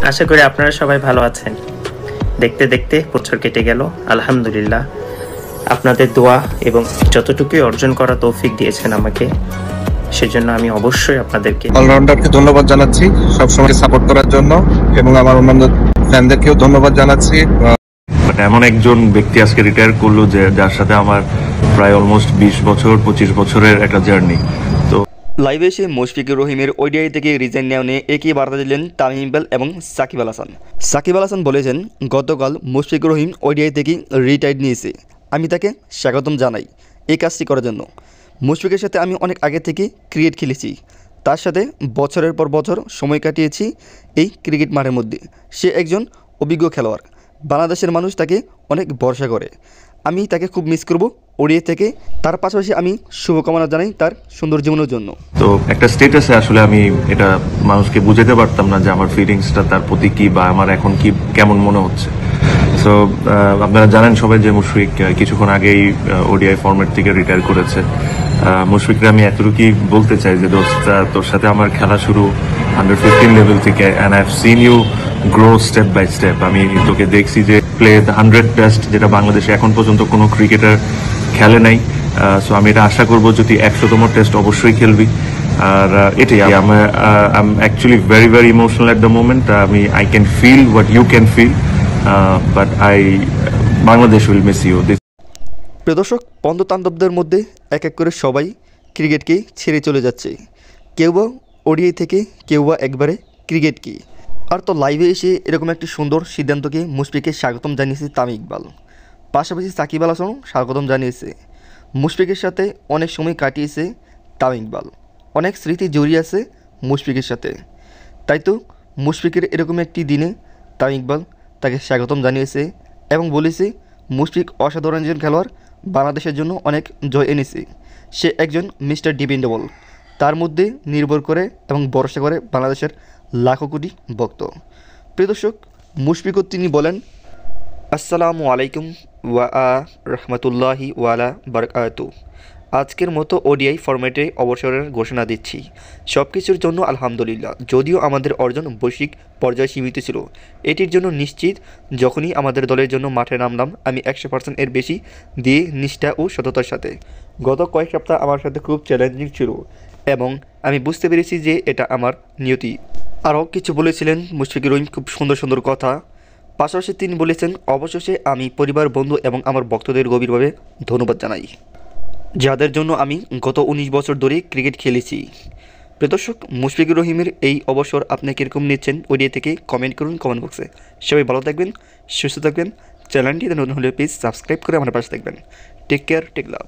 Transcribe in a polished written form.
আশা করি আপনারা সবাই ভালো আছেন। দেখতে দেখতে বছর কেটে গেল, আলহামদুলিল্লাহ। আপনাদের দোয়া এবং যতটুকুই অর্জন করা তৌফিক দিয়েছেন আমাকে, সেজন্য আমি অবশ্যই আপনাদেরকে অলরাউন্ডারকে ধন্যবাদ জানাচ্ছি সবসময় সাপোর্ট করার জন্য, এবং আমার অন্যান্য ফ্যানদেরকেও ধন্যবাদ জানাচ্ছি। এমন একজন ব্যক্তি আজকে রিটায়ার করলো যার সাথে আমার প্রায় অলমোস্ট 20-25 বছরের একটা জার্নি। তো লাইভে এসে মুশফিকুর রহিমের ওডিআই থেকে রিজাইন নেওয়া নিয়ে একই বার্তা দিলেন তামিম ইকবাল এবং সাকিব আল হাসান। সাকিব আল হাসান বলেছেন, গতকাল মুশফিকুর রহিম ওডিআই থেকে রিটায়ার নিয়েছে। আমি তাকে স্বাগতম জানাই এই কাজটি করার জন্য। মুশফিকের সাথে আমি অনেক আগে থেকে ক্রিকেট খেলেছি, তার সাথে বছরের পর বছর সময় কাটিয়েছি এই ক্রিকেট মাঠের মধ্যে। সে একজন অভিজ্ঞ খেলোয়াড়, বাংলাদেশের মানুষ তাকে অনেক ভরসা করে। আমি তাকে খুব মিস করব ওডিআই থেকে। তার পাশাপাশি আমি শুভকামনা জানাই তার সুন্দর জীবনের জন্য। তো একটা স্টেটাসে আসলে আমি এটা মানুষকে বুঝাতে পারতাম না যে আমার ফিলিংসটা তার প্রতি কি, বা আমার এখন কি কেমন মনে হচ্ছে। সো আপনারা জানেন সবাই যে মুশফিক কিছুক্ষণ আগেই ওডিআই ফরম্যাট থেকে রিটায়ার করেছে। মুশফিকরা আমি এতটুকুই বলতে চাই যে দোস্ত, তোর সাথে আমার খেলা শুরু আন্ডার 15 লেভেল থেকে, and I have seen you grow step by step. আমি তোকে দেখছি যে প্লে 100 টেস্ট, যেটা বাংলাদেশে এখন পর্যন্ত কোনো ক্রিকেটার খেলে নাই। সো আমি এটা আশা করবো যদি 100তম টেস্ট অবশ্যই খেলবি। আর এটাই আমি actually very very emotional at the moment. I can feel what you can feel, but Bangladesh will miss you. প্রিয় দর্শক, পঞ্চতাণ্ডবদের মধ্যে এক এক করে সবাই ক্রিকেটকে ছেড়ে চলে যাচ্ছে। কেউ বা ওডিআই থেকে, কেউ বা একবারে ক্রিকেটকে। আর তো লাইভে এসে এরকম একটি সুন্দর সিদ্ধান্তকে মুশফিককে স্বাগতম জানিয়েছে তামিম ইকবাল। পাশাপাশি সাকিব আল হাসানও স্বাগতম জানিয়েছে। মুশফিকের সাথে অনেক সময় কাটিয়েছে তামিম ইকবাল, অনেক স্মৃতি জড়িয়ে আছে মুশফিকের সাথে। তাই তো মুশফিকের এরকম একটি দিনে তামিম ইকবাল তাকে স্বাগতম জানিয়েছে এবং বলেছে মুশফিক অসাধারণ একজন খেলোয়াড়, বাংলাদেশের জন্য অনেক জয় এনেছে। সে একজন মিস্টার ডিপেন্ডেবল, তার মধ্যে নির্ভর করে এবং ভরসা করে বাংলাদেশের লাখো কোটি ভক্ত। প্রিয় দর্শক, মুশফিকও তিনি বলেন, আসসালামু আলাইকুম ওয়া রহমতুল্লাহি ওয়ালা বারাকাতু। আজকের মতো ওডিআই ফরম্যাটে অবসরের ঘোষণা দিচ্ছি। সব কিছুর জন্য আলহামদুলিল্লাহ। যদিও আমাদের অর্জন বৈশ্বিক পর্যায়ে সীমিত ছিল, এটির জন্য নিশ্চিত যখনই আমাদের দলের জন্য মাঠে নামলাম আমি 100% এর বেশি দিয়ে নিষ্ঠা ও সততার সাথে। গত কয়েক সপ্তাহ আমার সাথে খুব চ্যালেঞ্জিং ছিল এবং আমি বুঝতে পেরেছি যে এটা আমার নিয়তি। আরও কিছু বলেছিলেন মুশফিকুর রহিম, খুব সুন্দর সুন্দর কথা। পাশাপাশি তিনি বলেছেন, অবশেষে আমি পরিবার, বন্ধু এবং আমার ভক্তদের গভীরভাবে ধন্যবাদ জানাই, যাদের জন্য আমি গত 19 বছর ধরে ক্রিকেট খেলেছি। প্রিয় দর্শক, মুশফিকুর রহিমের এই অবসর আপনি কীরকম নিচ্ছেন ওডিআই থেকে কমেন্ট করুন কমেন্ট বক্সে। সবাই ভালো থাকবেন, সুস্থ থাকবেন। চ্যানেলটি নতুন হলে প্লিজ সাবস্ক্রাইব করে আমার পাশে থাকবেন। টেক কেয়ার, টেক লাভ।